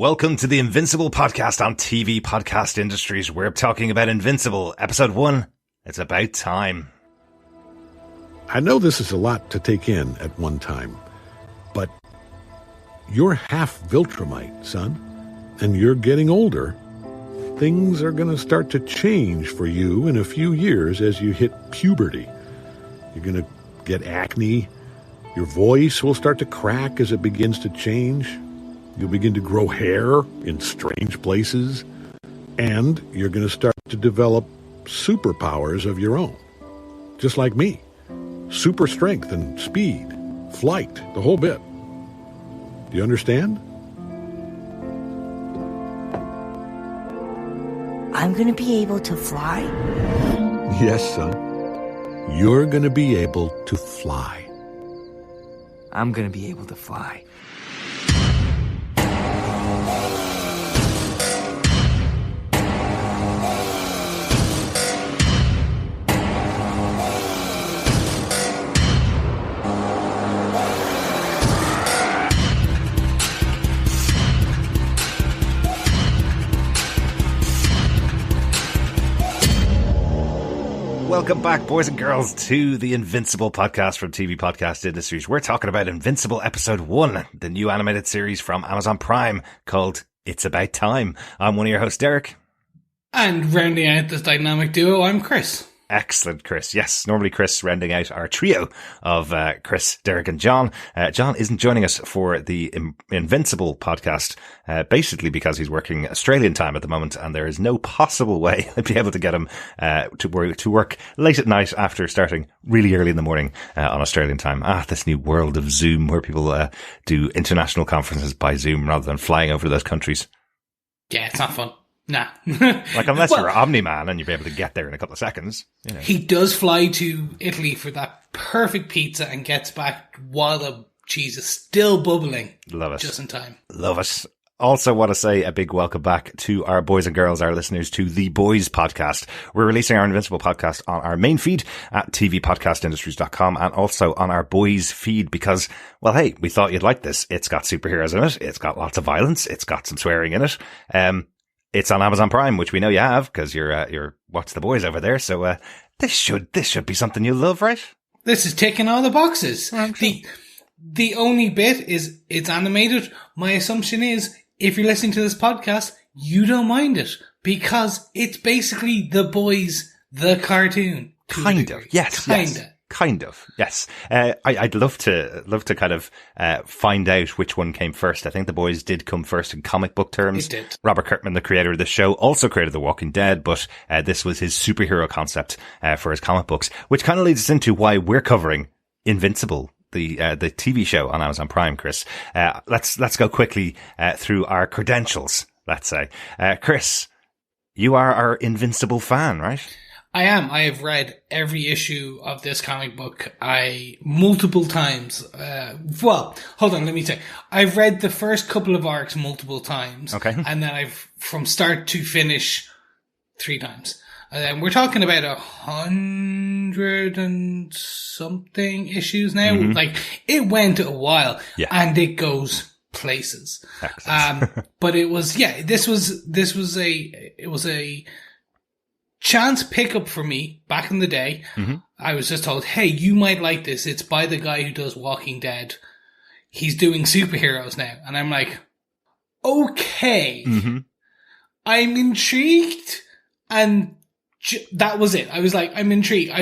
Welcome to the Invincible podcast on TV Podcast Industries. We're talking about Invincible, episode 1. It's about time. I know this is a lot to take in at one time, but you're half Viltrumite, son, and you're getting older. Things are going to start to change for you in a few years as you hit puberty. You're going to get acne. Your voice will start to crack as it begins to change. You'll begin to grow hair in strange places, and you're going to start to develop superpowers of your own. Just like me. Super strength and speed, flight, the whole bit. Do you understand? I'm going to be able to fly? Yes, son. You're going to be able to fly. I'm going to be able to fly. Welcome back, boys and girls, to the Invincible podcast from TV Podcast Industries. We're talking about Invincible Episode 1, the new animated series from Amazon Prime called It's About Time. I'm one of your hosts, Derek. And rounding out this dynamic duo, I'm Chris. Excellent, Chris. Yes, normally Chris rounding out our trio of Chris, Derek and John. John isn't joining us for the Invincible podcast, basically because he's working Australian time at the moment, and there is no possible way I'd be able to get him to work late at night after starting really early in the morning on Australian time. This new world of Zoom where people do international conferences by Zoom rather than flying over those countries. Yeah, it's not fun. Nah. Like, unless you're Omni-man and you'll be able to get there in a couple of seconds. You know. He does fly to Italy for that perfect pizza and gets back while the cheese is still bubbling. Love it. Just in time. Love it. Also want to say a big welcome back to our boys and girls, our listeners, to the Boys podcast. We're releasing our Invincible podcast on our main feed at tvpodcastindustries.com and also on our Boys feed because, well, hey, we thought you'd like this. It's got superheroes in it. It's got lots of violence. It's got some swearing in it. It's on Amazon Prime, which we know you have because you're Watch the Boys over there. So, this should be something you'll love, right? This is ticking all the boxes. The only bit is it's animated. My assumption is if you're listening to this podcast, you don't mind it because it's basically The Boys, the cartoon. Kind of. Yes. Kind of, yes. I'd love to kind of find out which one came first. I think The Boys did come first in comic book terms. It did. Robert Kirkman, the creator of the show, also created The Walking Dead, but this was his superhero concept for his comic books, which kind of leads us into why we're covering Invincible, the TV show on Amazon Prime, Chris. Let's go quickly through our credentials, let's say. Chris, you are our Invincible fan, right? I am. I have read every issue of this comic book. Multiple times. Well, hold on, let me say. I've read the first couple of arcs multiple times. Okay. And then from start to finish 3 times. And we're talking about 100 and something issues now. Mm-hmm. Like, it went a while. Yeah. And it goes places. But it was, this was a chance pickup for me back in the day. Mm-hmm. I was just told, hey, you might like this. It's by the guy who does Walking Dead. He's doing superheroes now. And I'm like, okay, mm-hmm. I'm intrigued. And that was it. I was like, I'm intrigued.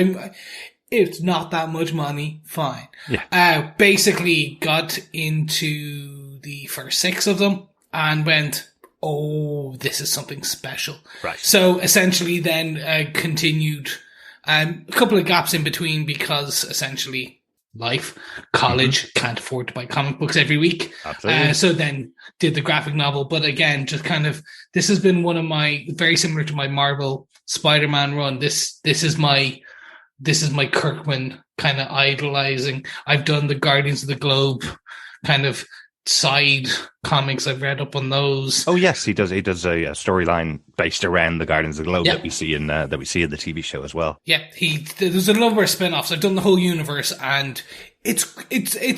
It's not that much money. Fine. Yeah. Basically got into the first 6 of them and went, oh, this is something special. Right. So essentially then continued a couple of gaps in between because essentially life, college, can't afford to buy comic books every week. Absolutely. So then did the graphic novel. But again, just kind of, this has been one of my, very similar to my Marvel Spider-Man run. This is my Kirkman kind of idolizing. I've done the Guardians of the Globe kind of side comics. I've read up on those. Oh yes, he does a storyline based around the Guardians of the Globe Yep. that we see in the TV show as well. Yeah, there's a number of spin-offs. I've done the whole universe, and it's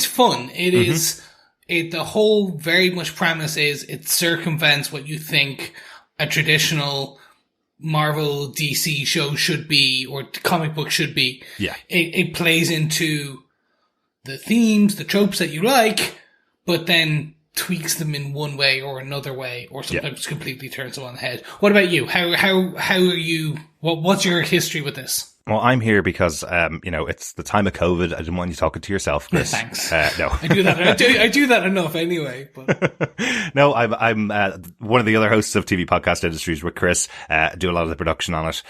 fun. It is the whole very much premise is it circumvents what you think a traditional Marvel DC show should be, or comic book should be. Yeah. It plays into the themes, the tropes that you like, but then tweaks them in one way or another way, or sometimes completely turns them on the head. What about you? How are you? What's your history with this? Well, I'm here because, it's the time of COVID. I didn't want you talking to yourself, Chris. Yeah, thanks. No. I do that. I do that enough anyway. But. No, I'm one of the other hosts of TV Podcast Industries with Chris. Do a lot of the production on it.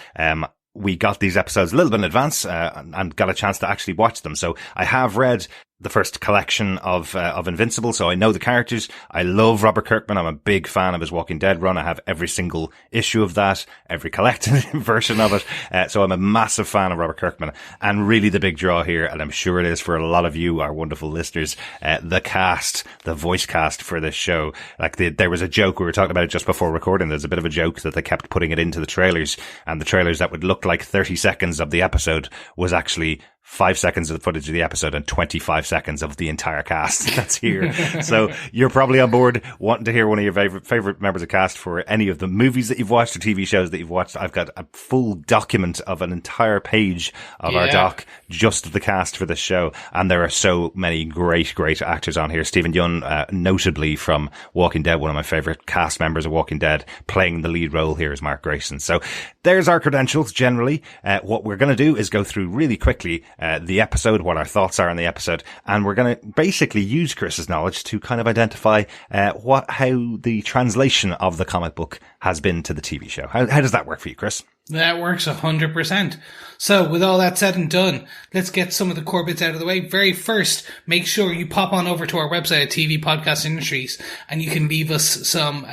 We got these episodes a little bit in advance, and got a chance to actually watch them. So I have read the first collection of Invincible, so I know the characters. I love Robert Kirkman. I'm a big fan of his Walking Dead run. I have every single issue of that, every collected version of it. So I'm a massive fan of Robert Kirkman. And really the big draw here, and I'm sure it is for a lot of you, our wonderful listeners, the cast, the voice cast for this show. Like there was a joke, we were talking about it just before recording. There's a bit of a joke that they kept putting it into the trailers, and the trailers that would look like 30 seconds of the episode was actually 5 seconds of the footage of the episode and 25 seconds of the entire cast that's here. So you're probably on board wanting to hear one of your favorite members of cast for any of the movies that you've watched or TV shows that you've watched. I've got a full document of an entire page of our doc, just the cast for this show. And there are so many great actors on here. Stephen Yeun, notably from Walking Dead, one of my favorite cast members of Walking Dead, playing the lead role here is Mark Grayson. So there's our credentials generally. What we're going to do is go through really quickly the episode, what our thoughts are on the episode, and we're going to basically use Chris's knowledge to kind of identify how the translation of the comic book has been to the TV show. How does that work for you, Chris? That works 100%. So with all that said and done, let's get some of the core bits out of the way. Very first, make sure you pop on over to our website at TV Podcast Industries, and you can leave us some,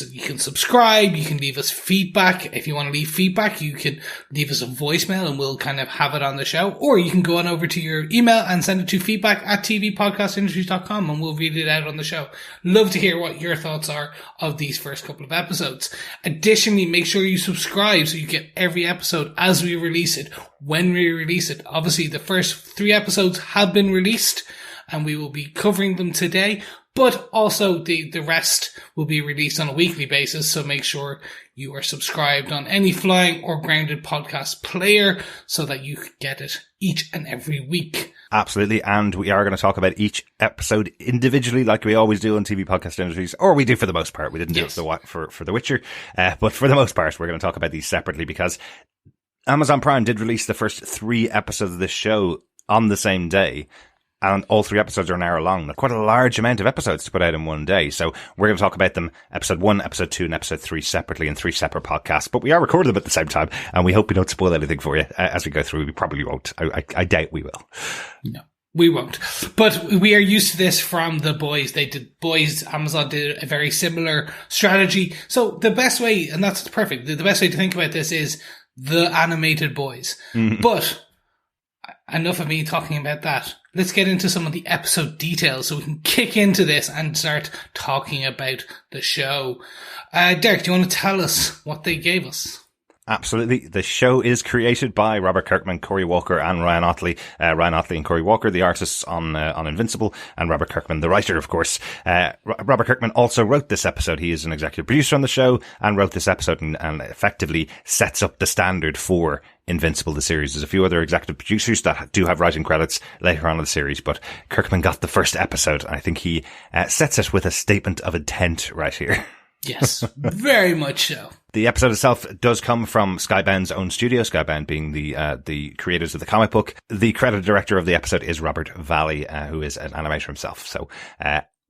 you can subscribe, you can leave us feedback. If you want to leave feedback, you can leave us a voicemail and we'll kind of have it on the show. Or you can go on over to your email and send it to feedback@tvpodcastindustries.com and we'll read it out on the show. Love to hear what your thoughts are of these first couple of episodes. Additionally, make sure you subscribe so you get every episode as we release it, when we release it. Obviously, the first 3 episodes have been released and we will be covering them today, but also the rest will be released on a weekly basis. So make sure you are subscribed on any flying or grounded podcast player so that you get it each and every week. Absolutely. And we are going to talk about each episode individually, like we always do on TV Podcast Industries, or we do for the most part. We didn't do it for The Witcher. But for the most part, we're going to talk about these separately because Amazon Prime did release the first 3 episodes of this show on the same day. And all 3 episodes are an hour long. They're quite a large amount of episodes to put out in one day. So we're going to talk about them, episode 1, episode 2, and episode 3 separately in 3 separate podcasts. But we are recording them at the same time, and we hope we don't spoil anything for you as we go through. We probably won't. I doubt we will. No, we won't. But we are used to this from The Boys. Amazon did a very similar strategy. So the best way, and that's perfect, the best way to think about this is The Animated Boys. Mm-hmm. But enough of me talking about that. Let's get into some of the episode details so we can kick into this and start talking about the show. Derek, do you want to tell us what they gave us? Absolutely. The show is created by Robert Kirkman, Cory Walker, and Ryan Ottley. Ryan Ottley and Cory Walker, the artists on Invincible, and Robert Kirkman, the writer, of course. Robert Kirkman also wrote this episode. He is an executive producer on the show and wrote this episode and effectively sets up the standard for Invincible, the series. There's a few other executive producers that do have writing credits later on in the series, but Kirkman got the first episode. I think he sets it with a statement of intent right here. Yes, very much so. The episode itself does come from Skybound's own studio, Skybound being the creators of the comic book. The creative director of the episode is Robert Valley, who is an animator himself. So,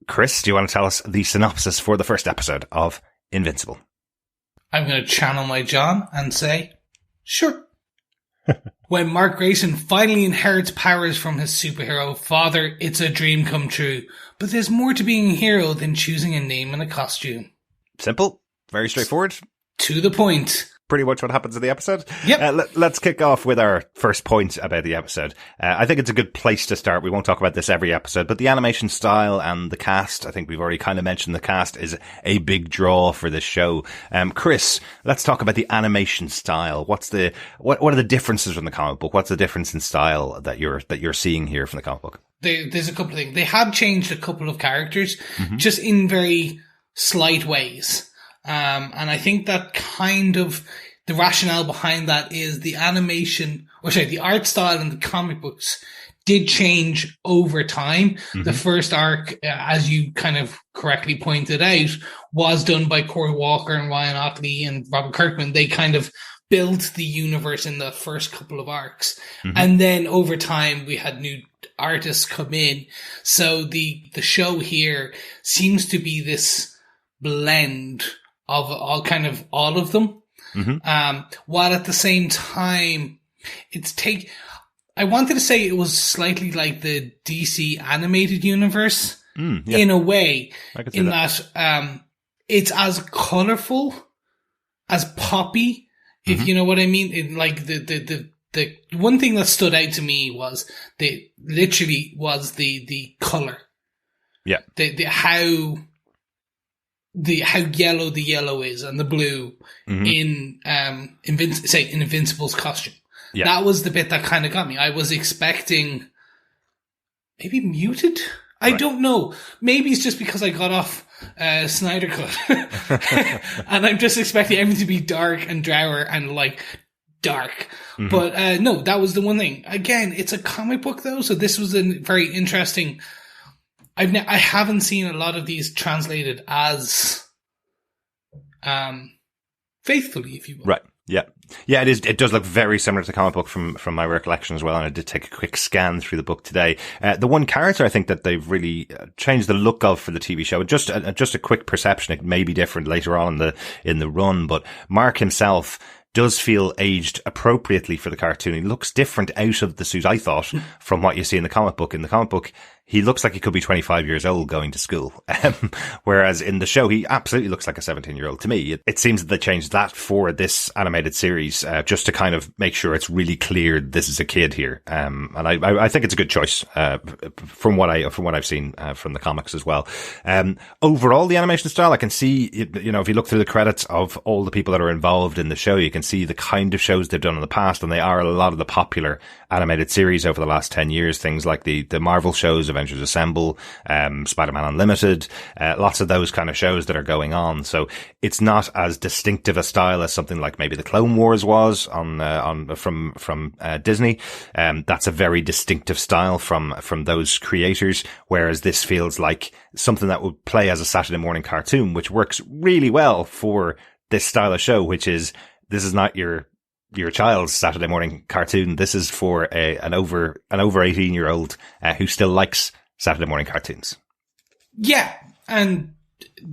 Chris, do you want to tell us the synopsis for the first episode of Invincible? I'm going to channel my John and say, sure. When Mark Grayson finally inherits powers from his superhero father, it's a dream come true. But there's more to being a hero than choosing a name and a costume. Simple. Very straightforward. To the point. Pretty much what happens in the episode. Yep. Let's kick off with our first point about the episode. I think it's a good place to start. We won't talk about this every episode, but the animation style and the cast, I think we've already kind of mentioned the cast is a big draw for this show. Chris, let's talk about the animation style. What are the differences from the comic book? What's the difference in style that you're seeing here from the comic book? there's a couple of things. They have changed a couple of characters, just in very slight ways. And I think that kind of the rationale behind that is the the art style in the comic books did change over time. The first arc, as you kind of correctly pointed out, was done by Cory Walker and Ryan Ottley and Robert Kirkman. They kind of built the universe in the first couple of arcs. And then over time, we had new artists come in. So the show here seems to be this blend of all of them. While at the same time, I wanted to say it was slightly like the DC animated universe in a way, in that it's as colorful, as poppy, if you know what I mean. Like the one thing that stood out to me was the color. Yeah. How yellow the yellow is and the blue in Invincible's costume. Yeah. That was the bit that kind of got me. I was expecting maybe muted. I don't know. Maybe it's just because I got off Snyder Cut and I'm just expecting everything to be dark and dour and like dark. But no, that was the one thing. Again, it's a comic book though, so this was a very interesting. I haven't seen a lot of these translated as faithfully, if you will. Right. Yeah. Yeah, it is. It does look very similar to the comic book from my recollection as well. And I did take a quick scan through the book today. The one character I think that they've really changed the look of for the TV show, just a quick perception. It may be different later on in the run, but Mark himself does feel aged appropriately for the cartoon. He looks different out of the suit, I thought, from what you see in the comic book. In the comic book, he looks like he could be 25 years old going to school. Whereas in the show, he absolutely looks like a 17-year-old to me. It seems that they changed that for this animated series, just to kind of make sure it's really clear this is a kid here. And I think it's a good choice, from what I've seen, from the comics as well. Overall, the animation style, I can see, if you look through the credits of all the people that are involved in the show, you can see the kind of shows they've done in the past, and they are a lot of the popular animated series over the last 10 years, things like the Marvel shows, Avengers Assemble, Spider-Man Unlimited, lots of those kind of shows that are going on. So it's not as distinctive a style as something like maybe the Clone Wars was from Disney. That's a very distinctive style from those creators, whereas this feels like something that would play as a Saturday morning cartoon, which works really well for this style of show, which is, this is not your child's Saturday morning cartoon. This is for an over 18-year-old who still likes Saturday morning cartoons. Yeah, and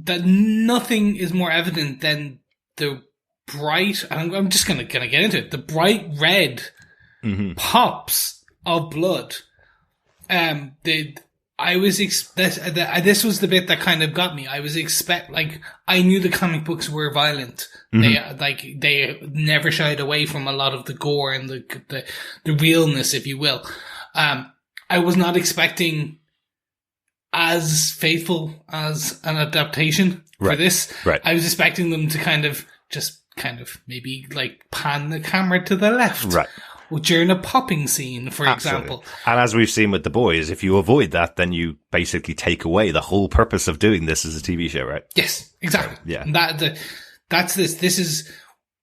that nothing is more evident than the bright. I'm just gonna get into it. The bright red pops of blood. This was the bit that kind of got me. I knew the comic books were violent. They never shied away from a lot of the gore and the realness, if you will. I was not expecting as faithful as an adaptation for this. Right. I was expecting them to kind of maybe like pan the camera to the left. Right. During a popping scene, for example. And as we've seen with The Boys, if you avoid that, then you basically take away the whole purpose of doing this as a TV show, right? Yes, exactly. Yeah. And that's this. This is,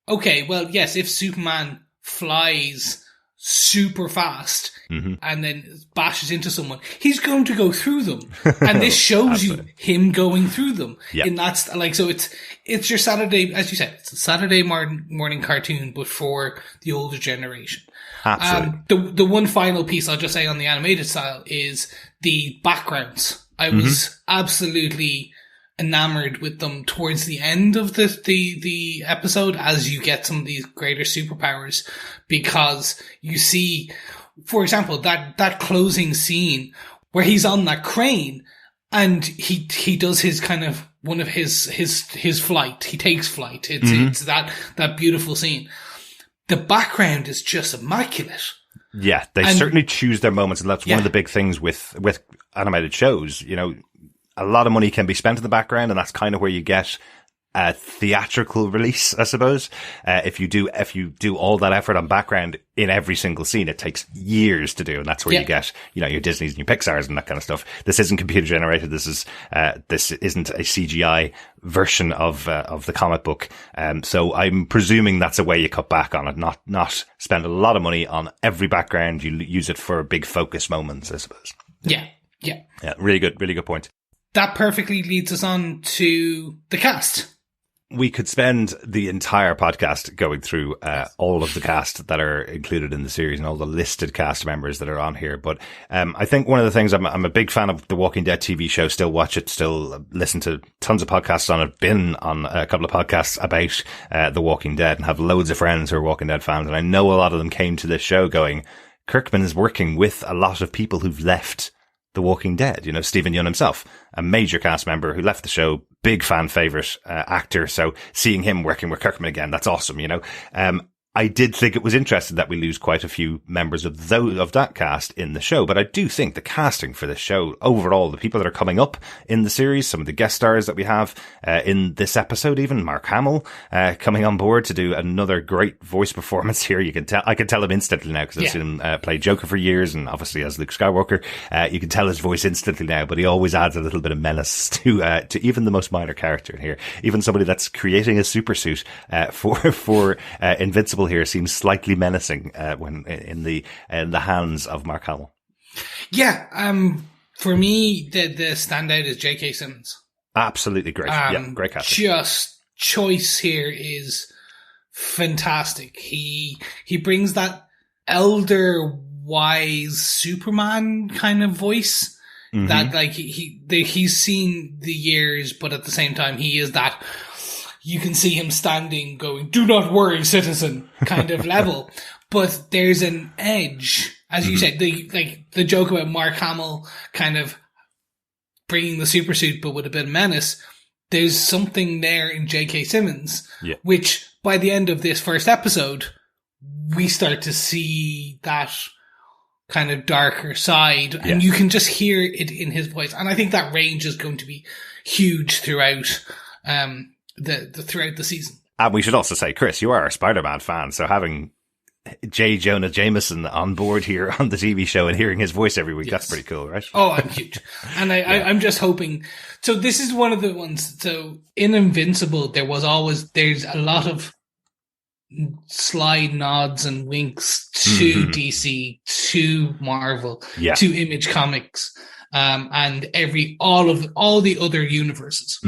okay, well, yes, if Superman flies super fast and then bashes into someone, he's going to go through them. And this shows you him going through them. Yeah. And that's like, so it's your Saturday, as you said, it's a Saturday morning cartoon, but for the older generation. Absolutely. The one final piece I'll just say on the animated style is the backgrounds. I was absolutely enamored with them towards the end of the episode, as you get some of these greater superpowers, because you see, for example, that closing scene where he's on that crane and he does his kind of one of his flight. He takes flight. It's that beautiful scene. The background is just immaculate. Yeah, they certainly choose their moments, and that's one of the big things with animated shows. A lot of money can be spent in the background, and that's kind of where you get a theatrical release, I suppose. If you do all that effort on background in every single scene, it takes years to do. And that's where you get, your Disneys and your Pixars and that kind of stuff. This isn't computer generated. This isn't a CGI version of the comic book. So I'm presuming that's a way you cut back on it, not spend a lot of money on every background. You use it for big focus moments, I suppose. Yeah. Really good point. That perfectly leads us on to the cast. We could spend the entire podcast going through all of the cast that are included in the series and all the listed cast members that are on here. But I think one of the things, I'm a big fan of the Walking Dead TV show, still watch it, still listen to tons of podcasts on it, been on a couple of podcasts about The Walking Dead and have loads of friends who are Walking Dead fans. And I know a lot of them came to this show going, Kirkman is working with a lot of people who've left The Walking Dead. Stephen Yeun himself, a major cast member who left the show, big fan favorite actor. So seeing him working with Kirkman again, that's awesome. I did think it was interesting that we lose quite a few members of that cast in the show, but I do think the casting for this show overall, the people that are coming up in the series, some of the guest stars that we have in this episode, even Mark Hamill coming on board to do another great voice performance here. I can tell him instantly now because I've seen him play Joker for years, and obviously as Luke Skywalker, you can tell his voice instantly now. But he always adds a little bit of menace to even the most minor character in here. Even somebody that's creating a super suit for Invincible here seems slightly menacing when in the hands of Mark Hamill. Yeah, for me, the standout is J.K. Simmons. Absolutely great. Great casting. Just choice here is fantastic. He brings that elder, wise Superman kind of voice. Mm-hmm. That he's seen the years, but at the same time, he is that. You can see him standing going, "Do not worry, citizen," kind of level. But there's an edge, as you said, the joke about Mark Hamill kind of bringing the super suit, but with a bit of menace. There's something there in J.K. Simmons, which by the end of this first episode, we start to see that kind of darker side, and you can just hear it in his voice. And I think that range is going to be huge throughout throughout the season. And we should also say, Chris, you are a Spider-Man fan, so having J. Jonah Jameson on board here on the TV show and hearing his voice every week, that's pretty cool, right? Oh, I'm huge. And I'm just hoping. So this is one of the ones. So in Invincible, there's a lot of sly nods and winks to DC, to Marvel, to Image Comics, and all the other universes.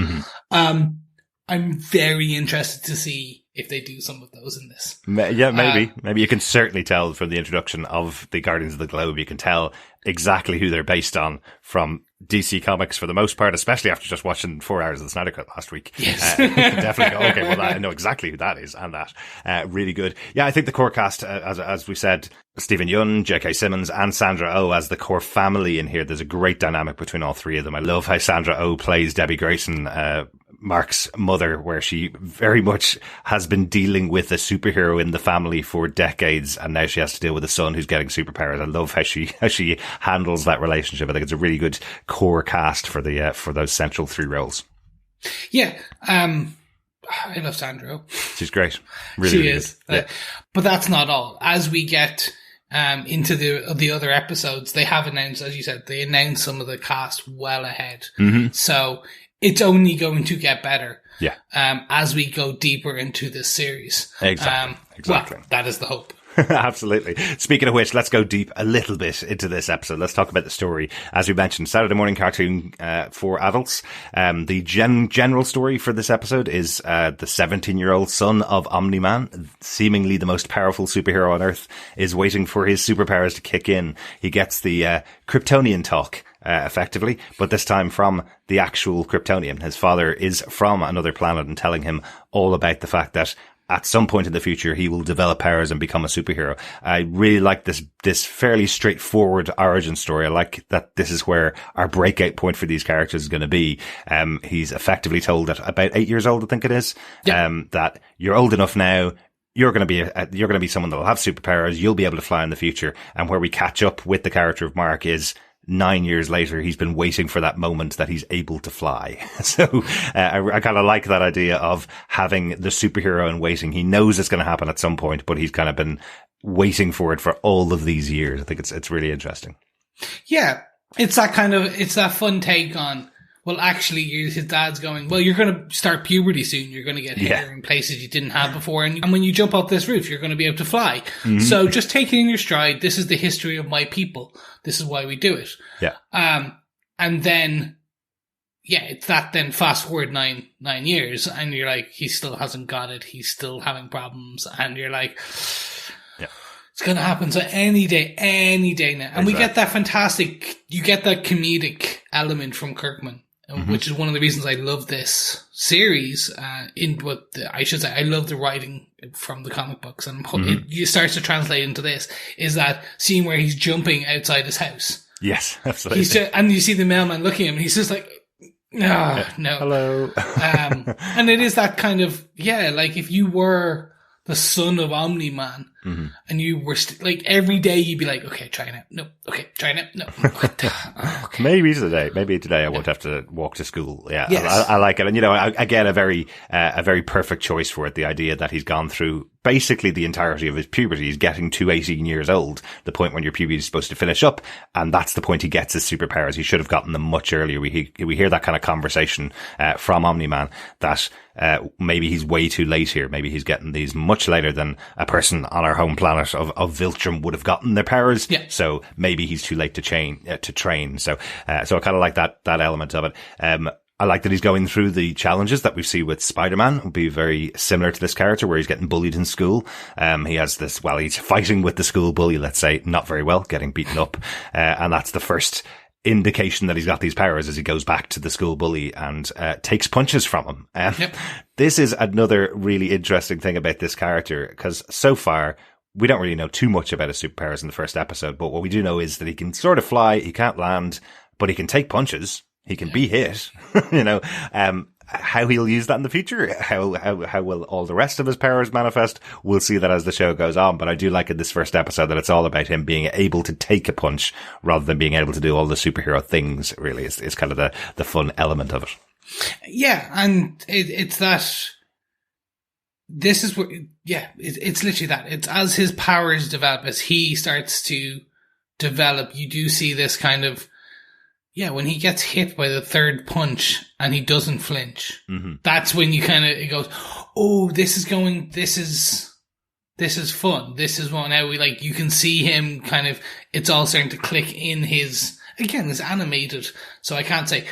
I'm very interested to see if they do some of those in this. Yeah, maybe. Maybe you can certainly tell from the introduction of the Guardians of the Globe, you can tell exactly who they're based on from DC Comics for the most part, especially after just watching 4 hours of the Snyder Cut last week. Yes. You can definitely go, okay, well, I know exactly who that is, and that. Really good. Yeah, I think the core cast, as we said, Stephen Yeun, J.K. Simmons, and Sandra Oh as the core family in here. There's a great dynamic between all three of them. I love how Sandra Oh plays Debbie Grayson, Mark's mother, where she very much has been dealing with a superhero in the family for decades, and now she has to deal with a son who's getting superpowers. I love how she handles that relationship. I think it's a really good core cast for those central three roles. Yeah, I love Sandra. She's great. Really, she is. But that's not all. As we get into the other episodes, they have announced, as you said, they announced some of the cast well ahead. So it's only going to get better as we go deeper into this series. Exactly. Well, that is the hope. Absolutely. Speaking of which, let's go deep a little bit into this episode. Let's talk about the story. As we mentioned, Saturday morning cartoon for adults. The general story for this episode is the 17-year-old son of Omni-man, seemingly the most powerful superhero on Earth, is waiting for his superpowers to kick in. He gets the Kryptonian talk. Effectively, but this time from the actual Kryptonian. His father is from another planet and telling him all about the fact that at some point in the future, he will develop powers and become a superhero. I really like this fairly straightforward origin story. I like that this is where our breakout point for these characters is going to be. He's effectively told at about 8 years old, I think it is, that you're old enough now. You're going to be someone that will have superpowers. You'll be able to fly in the future. And where we catch up with the character of Mark is 9 years later, he's been waiting for that moment that he's able to fly. So I kind of like that idea of having the superhero in waiting. He knows it's going to happen at some point, but he's kind of been waiting for it for all of these years. I think it's really interesting. Yeah, it's that fun take on, well, actually, his dad's going, well, you're going to start puberty soon. You're going to get hair in places you didn't have before. And when you jump off this roof, you're going to be able to fly. Mm-hmm. So just take it in your stride. This is the history of my people. This is why we do it. Yeah. And then, it's that then fast forward nine years and you're like, he still hasn't got it. He's still having problems. And you're like, it's going to happen. So any day now. And we get that you get that comedic element from Kirkman. Mm-hmm. Which is one of the reasons I love this series. I love the writing from the comic books, and it starts to translate into this. Is that scene where he's jumping outside his house? Yes, absolutely. And you see the mailman looking at him, and he's just like, no. Hello. And it is that kind of like if you were the son of Omni-man, and you were like every day you'd be like, okay, try it out. No, okay, try it out. No, okay. Maybe today I won't have to walk to school. Yeah, yes. I like it, and again, a very perfect choice for it. The idea that he's gone through basically the entirety of his puberty. He's getting to 18 years old, the point when your puberty is supposed to finish up, and that's the point he gets his superpowers. He should have gotten them much earlier. We hear that kind of conversation from Omni-Man that maybe he's way too late here. Maybe he's getting these much later than a person on our home planet of Viltrum would have gotten their powers. Yeah. So maybe he's too late to train. So I kind of like that element of it. I like that he's going through the challenges that we see with Spider-Man. It'll be very similar to this character where he's getting bullied in school. He has he's fighting with the school bully, let's say, not very well, getting beaten up. And that's the first indication that he's got these powers as he goes back to the school bully and takes punches from him. This is another really interesting thing about this character, because so far we don't really know too much about his superpowers in the first episode, but what we do know is that he can sort of fly, he can't land, but he can take punches. He can be hit, how he'll use that in the future, how will all the rest of his powers manifest, we'll see that as the show goes on. But I do like in this first episode that it's all about him being able to take a punch rather than being able to do all the superhero things, really. It's kind of the fun element of it. Yeah, and it's that, this is what, it's literally that. It's as his powers develop, as he starts to develop, you do see this kind of, when he gets hit by the third punch and he doesn't flinch, that's when it goes, oh, this is fun. This is what now you can see him it's all starting to click in his, again, it's animated. So I can't say,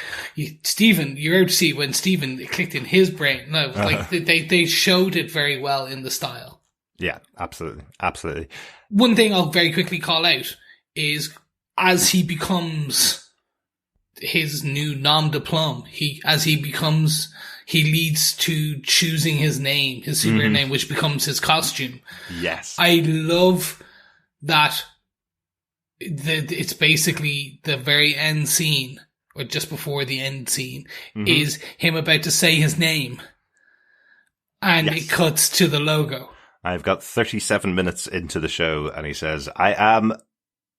Stephen, you're able to see when Stephen, it clicked in his brain. No, they showed it very well in the style. Yeah, absolutely. Absolutely. One thing I'll very quickly call out is as he becomes his new nom de plume, he leads to choosing his name, his superhero name, which becomes his costume. Yes. I love that it's basically the very end scene, or just before the end scene, is him about to say his name. And it cuts to the logo. I've got 37 minutes into the show and he says, I am...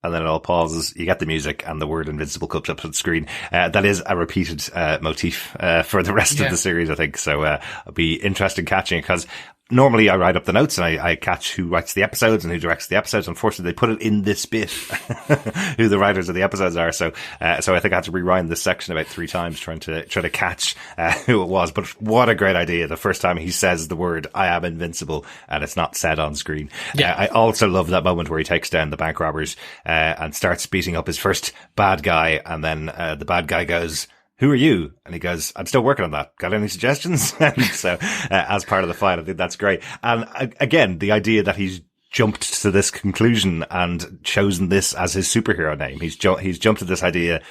And then it all pauses. You get the music and the word Invincible comes up on the screen. That is a repeated motif for the rest of the series, I think. So it'll be interesting catching it, because normally I write up the notes and I catch who writes the episodes and who directs the episodes. Unfortunately, they put it in this bit, who the writers of the episodes are. So I think I had to rewind this section about 3 times trying to catch who it was. But what a great idea. The first time he says the word, I am invincible, and it's not said on screen. Yeah. I also love that moment where he takes down the bank robbers, and starts beating up his first bad guy. And then, the bad guy goes, who are you? And he goes, I'm still working on that. Got any suggestions? And so, as part of the fight, I think that's great. And again, the idea that he's jumped to this conclusion and chosen this as his superhero name. He's jumped to this idea.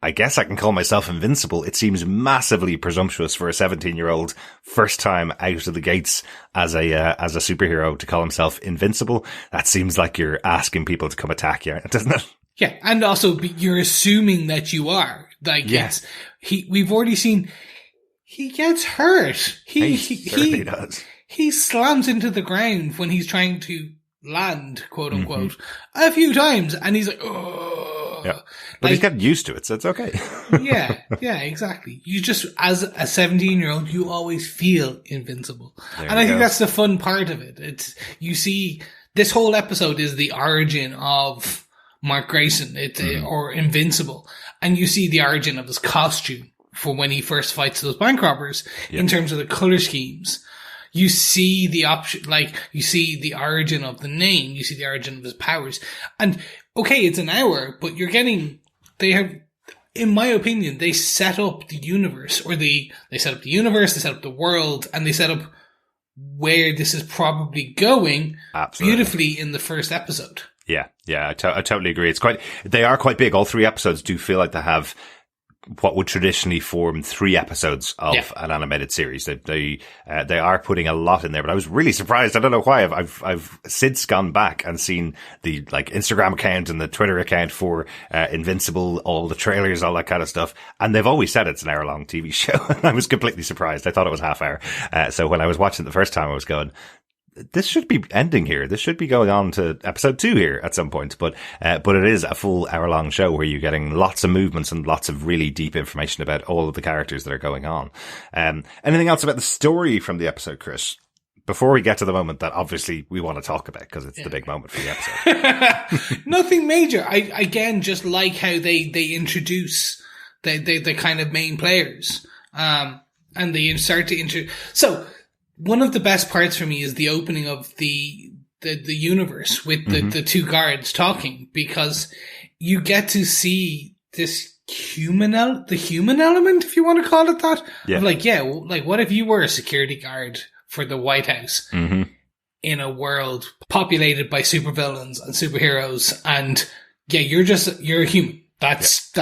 I guess I can call myself invincible. It seems massively presumptuous for a 17-year-old first time out of the gates as a superhero to call himself invincible. That seems like you're asking people to come attack you, doesn't it? Yeah. And also you're assuming that you are. We've already seen he gets hurt. He does. He slams into the ground when he's trying to land, quote unquote, a few times, and he's like, oh. Yeah. But he's getting used to it, so it's okay. yeah, exactly. You just, as a 17-year-old, you always feel invincible. And I think that's the fun part of it. It's, you see, this whole episode is the origin of Mark Grayson, or Invincible. And you see the origin of his costume for when he first fights those bank robbers in terms of the color schemes. You see the option, like, you see the origin of the name, you see the origin of his powers. And, okay, it's an hour, but they have, in my opinion, they set up the universe, or they set up the universe, they set up the world, and they set up where this is probably going beautifully in the first episode. Yeah, I totally agree. They are quite big. All 3 episodes do feel like they have what would traditionally form 3 episodes of an animated series. They are putting a lot in there, but I was really surprised. I don't know why. I've since gone back and seen the Instagram account and the Twitter account for Invincible, all the trailers, all that kind of stuff, and they've always said it's an hour-long TV show. I was completely surprised. I thought it was half hour. So when I was watching it the first time, I was going, this should be ending here. This should be going on to episode 2 here at some point. But it is a full hour-long show where you're getting lots of movements and lots of really deep information about all of the characters that are going on. Anything else about the story from the episode, Chris? Before we get to the moment that obviously we want to talk about, because it's the big moment for the episode. Nothing major. I again just like how they introduce the kind of main players. And they start to so one of the best parts for me is the opening of the universe with the 2 guards talking, because you get to see this the human element, if you want to call it that. Yeah. Of what if you were a security guard for the White House in a world populated by supervillains and superheroes, and you're a human. That's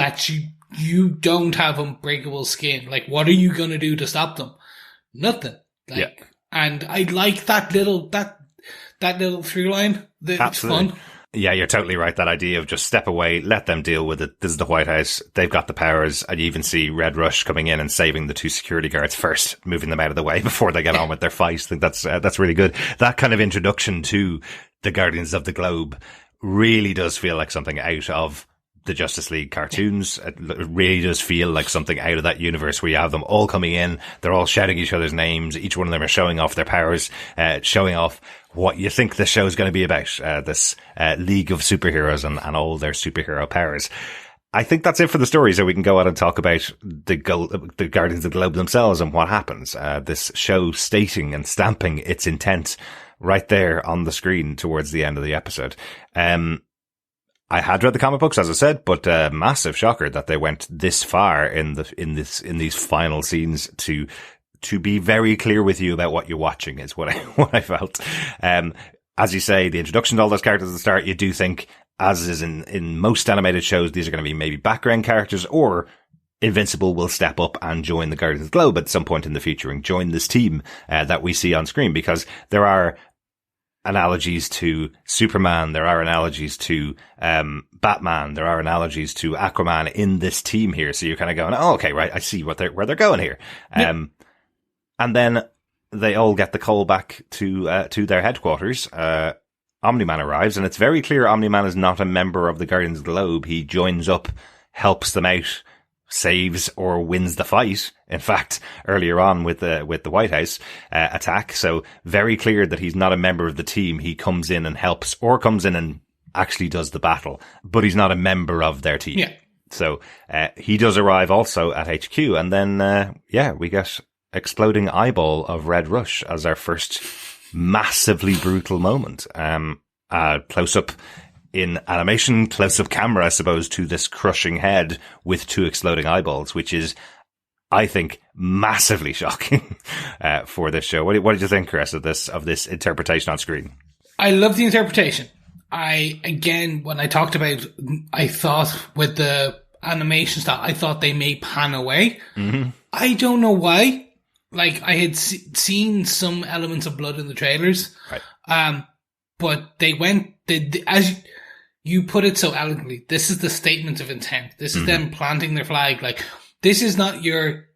you don't have unbreakable skin. Like, what are you gonna do to stop them? Nothing. And I like that little through line. It's fun. Yeah, you're totally right. That idea of just step away, let them deal with it. This is the White House. They've got the powers. And you even see Red Rush coming in and saving the 2 security guards first, moving them out of the way before they get on with their fight. I think that's really good. That kind of introduction to the Guardians of the Globe really does feel like something out of the Justice League cartoons. It really does feel like something out of that universe where you have them all coming in. They're all shouting each other's names. Each one of them are showing off their powers, showing off what you think the show is going to be about. This League of Superheroes and all their superhero powers. I think that's it for the story, so we can go out and talk about the Guardians of the Globe themselves and what happens. This show stating and stamping its intent right there on the screen towards the end of the episode. I had read the comic books, as I said, but massive shocker that they went this far in these final scenes to be very clear with you about what you're watching is what I felt. As you say, the introduction to all those characters at the start, you do think, as is in most animated shows, these are going to be maybe background characters, or Invincible will step up and join the Guardians of the Globe at some point in the future and join this team that we see on screen, because there are analogies to Superman, there are analogies to Batman, there are analogies to Aquaman in this team here. So you're kind of going, oh, okay, right, I see where they're going here. Yep. And then they all get the call back to their headquarters. Omni-man arrives, and it's very clear Omni-man is not a member of the Guardians of the Globe. He joins up, helps them out, saves or wins the fight. In fact, earlier on with the White House attack. So very clear that he's not a member of the team. He comes in and helps, or comes in and actually does the battle, but he's not a member of their team. Yeah. So he does arrive also at HQ, and then we get exploding eyeball of Red Rush as our first massively brutal moment. Close up in animation, close up camera, I suppose, to this crushing head with 2 exploding eyeballs, which is, I think, massively shocking for this show. What did you think, Chris, of this interpretation on screen? I love the interpretation. When I talked about, I thought with the animation style, I thought they may pan away. Mm-hmm. I don't know why. Like, I had seen some elements of blood in the trailers, right. But they went, as you put it so elegantly, this is the statement of intent. This is them planting their flag. Like, this is not your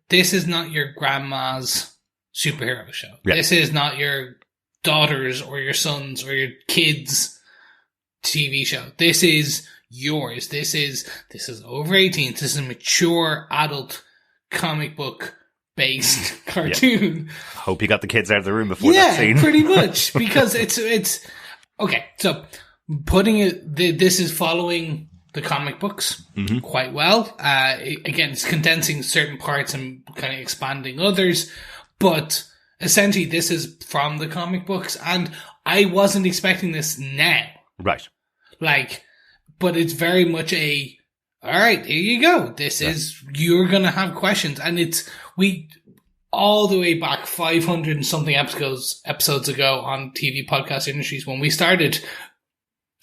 grandma's superhero show. Yeah. This is not your daughter's or your son's or your kids' TV show. This is yours. This is over 18. This is a mature adult comic book based cartoon. Hope you got the kids out of the room before that scene. Yeah, pretty much, because it's okay. So putting it, this is following the comic books quite well. Again, it's condensing certain parts and kind of expanding others, but essentially this is from the comic books, and I wasn't expecting this now. Right. But it's very much all right, here you go. This is, you're going to have questions, and all the way back 500 and something episodes ago on TV Podcast Industries, when we started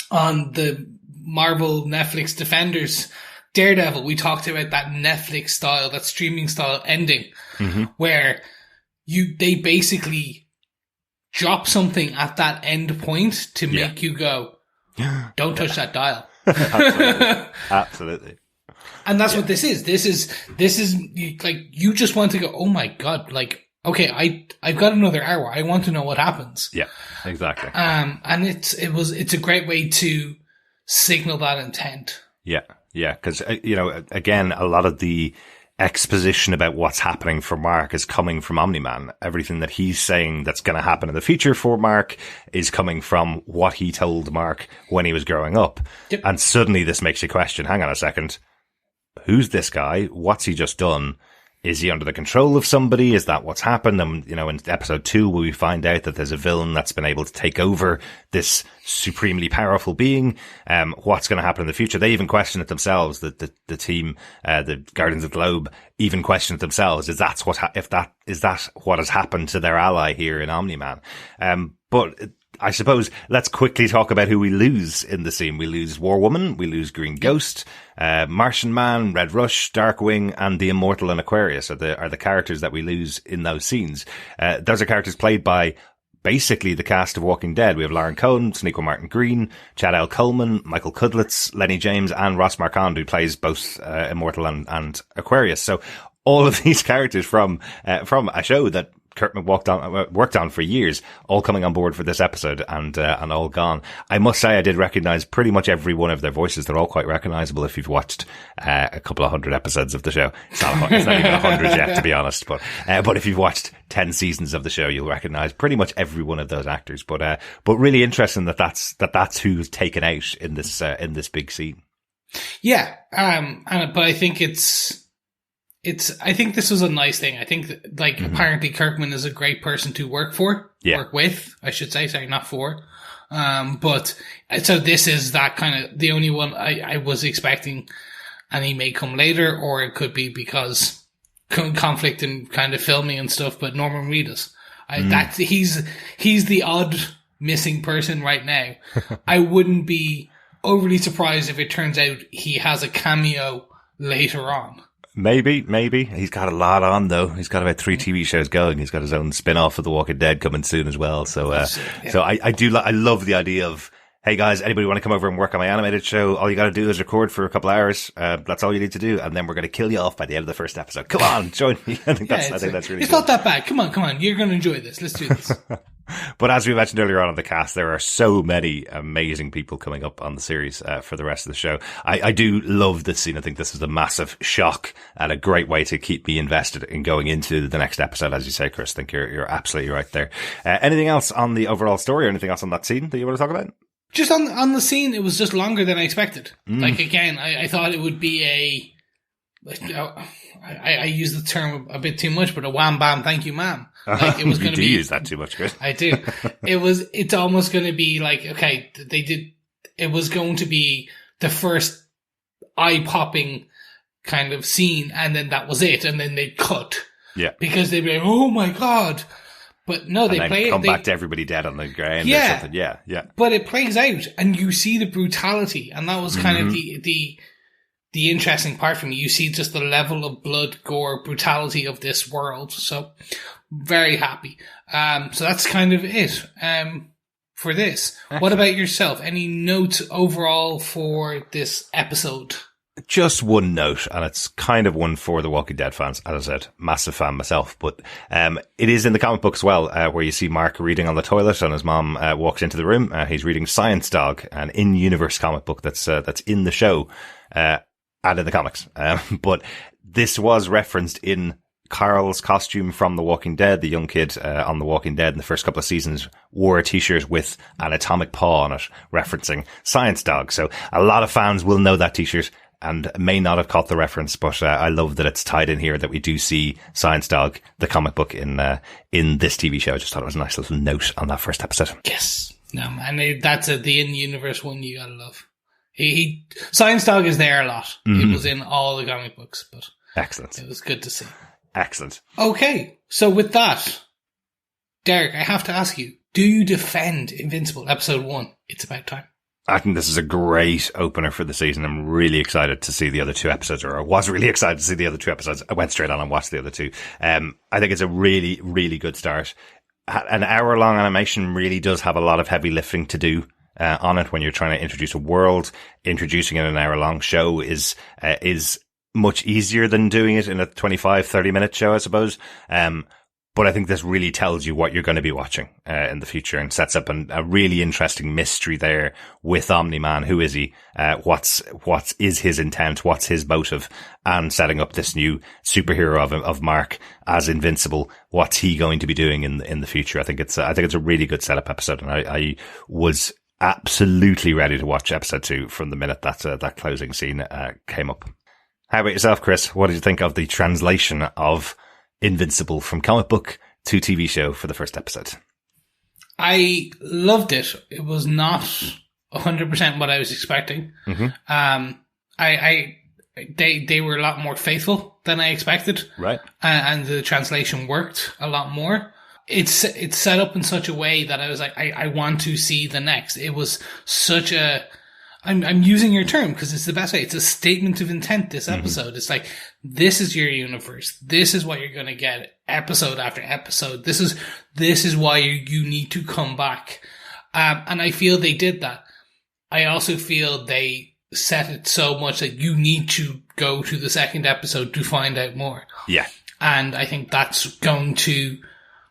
on the Marvel Netflix Defenders Daredevil, we talked about that Netflix style, that streaming style ending, where they basically drop something at that end point to make you go, don't touch that dial. Absolutely. And that's what this is. This is like, you just want to go, oh my God, like, okay, I've got another hour. I want to know what happens. Yeah, exactly. And it's a great way to signal that intent. Yeah. Because, again, a lot of the exposition about what's happening for Mark is coming from Omni-man. Everything that he's saying that's going to happen in the future for Mark is coming from what he told Mark when he was growing up. Yep. And suddenly this makes you question, hang on a second, who's this guy? What's he just done? Is he under the control of somebody? Is that what's happened? And, in episode 2, where we find out that there's a villain that's been able to take over this supremely powerful being, what's going to happen in the future? They even question it themselves. The team, the Guardians of the Globe, even question it themselves. Is that what has happened to their ally here in Omni-Man? But I suppose let's quickly talk about who we lose in the scene. We lose War Woman, we lose Green Ghost, Martian Man, Red Rush, Darkwing, and the Immortal and Aquarius are the characters that we lose in those scenes. Those are characters played by basically the cast of Walking Dead. We have Lauren Cohen, Sonequa Martin Green, Chad L. Coleman, Michael Kudlitz, Lenny James, and Ross Marquand, who plays both Immortal and Aquarius. So all of these characters from a show that Kirkman worked on for years, all coming on board for this episode and all gone. I must say I did recognize pretty much every one of their voices. They're all quite recognizable if you've watched a couple of hundred episodes of the show. It's not even 100 yet, to be honest, but if you've watched 10 seasons of the show, you'll recognize pretty much every one of those actors. But really interesting that's who's taken out in this big scene. Yeah. But I think I think this was a nice thing. I think that, apparently Kirkman is a great person to work with, I should say, sorry, not for. But so this is that kind of the only one I was expecting, and he may come later, or it could be because conflict and kind of filming and stuff, but Norman Reedus. He's the odd missing person right now. I wouldn't be overly surprised if it turns out he has a cameo later on. Maybe. He's got a lot on, though. He's got about 3 TV shows going. He's got his own spin-off of The Walking Dead coming soon as well. So, I love the idea of, hey guys, anybody want to come over and work on my animated show? All you got to do is record for a couple hours. That's all you need to do. And then we're going to kill you off by the end of the first episode. Come on, join me. I think that's really It's cool. Not that bad. Come on. You're going to enjoy this. Let's do this. But as we mentioned earlier on in the cast, there are so many amazing people coming up on the series for the rest of the show. I do love this scene. I think this is a massive shock and a great way to keep me invested in going into the next episode. As you say, Chris, I think you're absolutely right there. Anything else on the overall story or anything else on that scene that you want to talk about? Just on the scene, it was just longer than I expected. Again, I thought it would be I use the term a bit too much, but a wham bam thank you ma'am. It was going to be. You use that too much, Chris. I do. It's almost going to be like, okay, it was going to be the first eye popping kind of scene, and then that was it, and then they'd cut. Yeah. Because they'd be like, oh my God. But no, they play it. Come back to everybody dead on the ground or something. Yeah. But it plays out, and you see the brutality, and that was kind of the interesting part for me. You see just the level of blood, gore, brutality of this world. So very happy. So that's kind of it for this. Excellent. What about yourself? Any notes overall for this episode? Just one note, and it's kind of one for the Walking Dead fans. As I said, massive fan myself, but it is in the comic book as well, where you see Mark reading on the toilet and his mom walks into the room. He's reading Science Dog, an in-universe comic book that's in the show and in the comics. But this was referenced in Carl's costume from The Walking Dead. The young kid on The Walking Dead in the first couple of seasons wore a t-shirt with an atomic paw on it, referencing Science Dog. So a lot of fans will know that t-shirt and may not have caught the reference, but I love that it's tied in here, that we do see Science Dog, the comic book, in this TV show. I just thought it was a nice little note on that first episode. Yes. No, man, that's the in-universe one you gotta love. Science Dog is there a lot. It was in all the comic books, but excellent. It was good to see. Excellent. Okay, so with that, Derek, I have to ask you, do you defend Invincible episode 1? It's about time. I think this is a great opener for the season. I'm really excited to see the other 2 episodes, or I was really excited to see the other 2 episodes. I went straight on and watched the other 2. I think it's a really, really good start. An hour-long animation really does have a lot of heavy lifting to do on it when you're trying to introduce a world. Introducing it in an hour-long show is much easier than doing it in a 25, 30-minute show, I suppose. But I think this really tells you what you're going to be watching in the future, and sets up a really interesting mystery there with Omni-man. Who is he? What is his intent? What's his motive? And setting up this new superhero of Mark as Invincible. What's he going to be doing in the future? I think it's a really good setup episode, and I was absolutely ready to watch episode 2 from the minute that closing scene came up. How about yourself, Chris? What did you think of the translation of Invincible from comic book to TV show for the first episode? I loved it. It was not 100% what I was expecting. Mm-hmm. They were a lot more faithful than I expected. Right. And the translation worked a lot more. It's set up in such a way that I was like, I want to see the next. It was such a, I'm using your term because it's the best way. It's a statement of intent, this episode. Mm-hmm. It's like, this is your universe. This is what you're going to get episode after episode. This is why you need to come back. And I feel they did that. I also feel they set it so much that you need to go to the second episode to find out more. Yeah. And I think that's going to,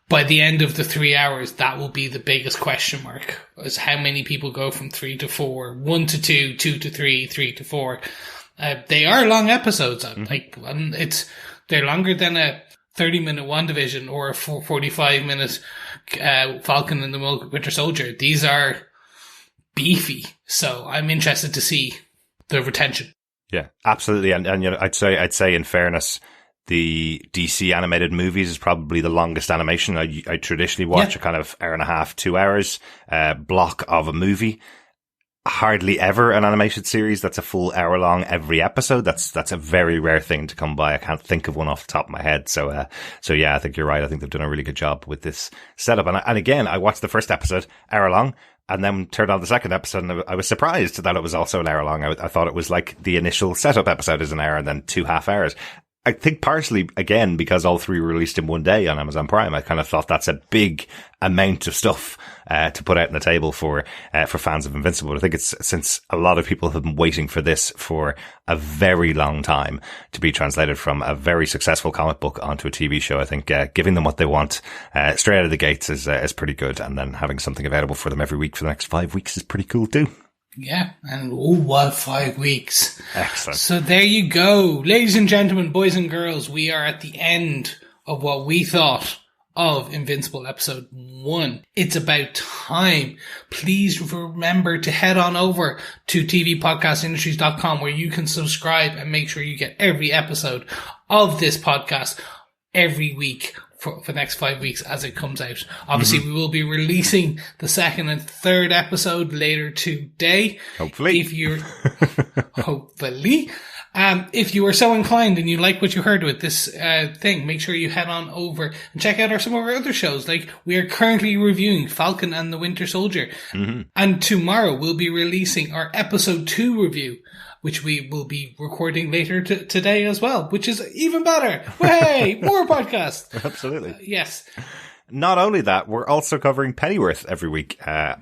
by the end of the 3 hours, that will be the biggest question mark, is how many people go from 3 to 4, 1 to 2, 2 to 3, 3 to 4. They are long episodes. Mm-hmm. They're longer than a 30-minute WandaVision or a 45-minute Falcon and the Winter Soldier. These are beefy. So I'm interested to see the retention. Yeah, absolutely. And you know, I'd say in fairness, the DC animated movies is probably the longest animation. I traditionally watch a kind of hour and a half, 2 hours block of a movie. Hardly ever an animated series that's a full hour long every episode. That's a very rare thing to come by. I can't think of one off the top of my head. So yeah, I think you're right. I think they've done a really good job with this setup. And again, I watched the first episode hour long, and then turned on the second episode, and I was surprised that it was also an hour long. I thought it was like the initial setup episode is an hour and then 2.5 hours. I think partially, again, because all 3 were released in one day on Amazon Prime, I kind of thought that's a big amount of stuff to put out on the table for fans of Invincible. I think it's since a lot of people have been waiting for this for a very long time to be translated from a very successful comic book onto a TV show. I think giving them what they want straight out of the gates is pretty good, and then having something available for them every week for the next 5 weeks is pretty cool too. Yeah, and what 5 weeks. Excellent. So there you go. Ladies and gentlemen, boys and girls, we are at the end of what we thought of Invincible episode 1. It's about time. Please remember to head on over to tvpodcastindustries.com, where you can subscribe and make sure you get every episode of this podcast every week for the next 5 weeks as it comes out. Obviously, we will be releasing the second and third episode later today. Hopefully. If you're, if you are so inclined and you like what you heard with this thing, make sure you head on over and check out some of our other shows. Like, we are currently reviewing Falcon and the Winter Soldier. Mm-hmm. And tomorrow we'll be releasing our episode 2 review, which we will be recording later today as well, which is even better. Way more podcast. Absolutely. Yes. Not only that, we're also covering Pennyworth every week,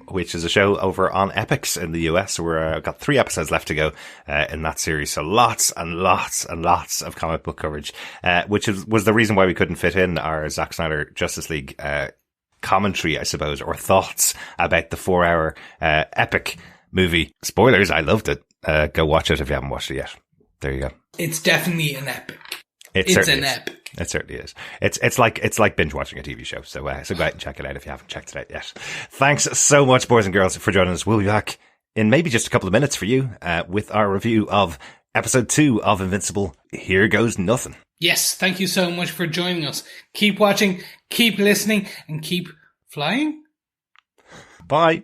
which is a show over on Epix in the US. So we've got 3 episodes left to go in that series. So lots and lots and lots of comic book coverage, which was the reason why we couldn't fit in our Zack Snyder Justice League commentary, I suppose, or thoughts about the 4-hour epic movie. Spoilers, I loved it. Go watch it if you haven't watched it yet. There you go. It's definitely an epic. It's an epic. It certainly is. It's like binge watching a TV show. So go out and check it out if you haven't checked it out yet. Thanks so much, boys and girls, for joining us. We'll be back in maybe just a couple of minutes for you with our review of episode 2 of Invincible. Here goes nothing. Yes, thank you so much for joining us. Keep watching, keep listening, and keep flying. Bye.